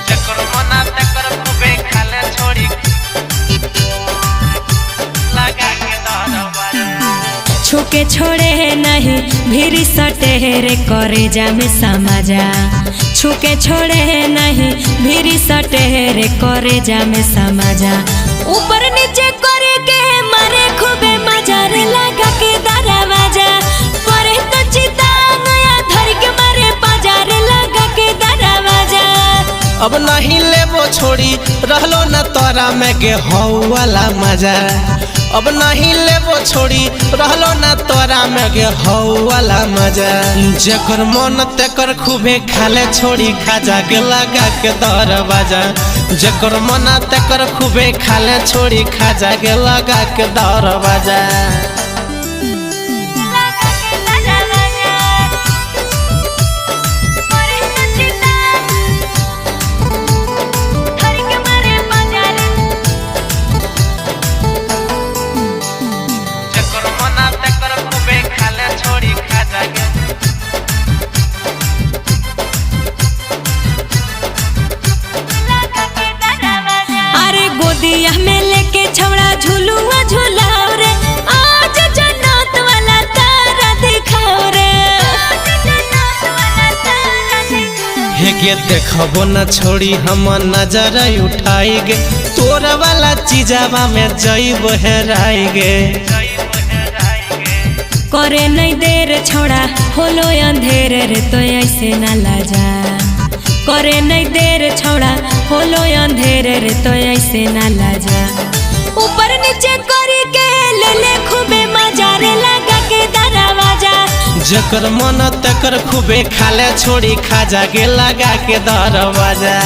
जकर मना तकर खूबे खाले छोड़ी लगा के दरबाजा। छुके छोड़े नहीं भीरी सटे रे करे जा में समाजा। छुके छोड़े नहीं भीरी सटे रे करे जा में समाजा। ऊपर नीचे करे के मारे खूबे मजा रे लगा के दरवाजा। परे तो चिता गया धर के मारे बाजा रे लगा के दरवाजा। अब नहीं लेबो छोड़ी रहलो न तोरा में के हौ वाला मजा। अब नहीं लेबो छोड़ी रहलो न तोरा में के हौ वाला मजा। जकर मन तकर खूबे खाले छोड़ी खाजा के लगा के दरवाजा। जकर मन तकर खूबे खाले छोड़ी खाजा के लगा के दरवाजा। गोदिया में लेके छौड़ा झुलुआ झुलाओ रे। आज जन्नत वाला तारा दिखाओ रे। हे के देखबो न छोड़ी हम नजर उठाई गे। तोरा वाला चीजावा में जइबो हेराई गे। करे नहीं देर छौड़ा होलो अंधेर रे तो ऐसे ना लाजा। करे नहीं देर छौड़ा होलो अंधेर रे तो ऐसे ना लाजा। ऊपर नीचे करी के ले ले खूबे मजा रे लगा के दरवाजा। जकर मन तकर खूबे खाले छोड़ी खाजा के लगा के दरवाजा।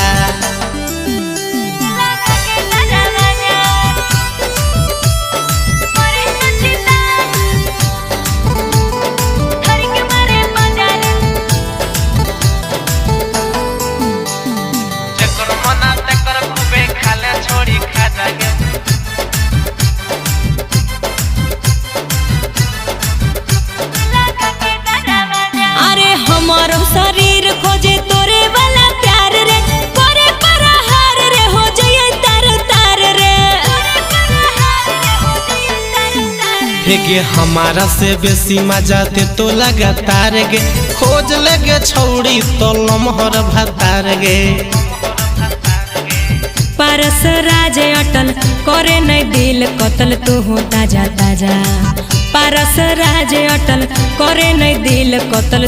हमारो शरीर खोजे तोरे वाला प्यार रे। करे परहार रे हो जाए तार तार रे। हे गे हमारा से बेसी मजा ते तो लगातार गे। खोज लगे छौड़ी तो लमहर भतार गे। पारस राज अटल करे नहीं दिल कतल तू हो ताजा ताजा। पारस राज अटल करे नहीं दिल कतल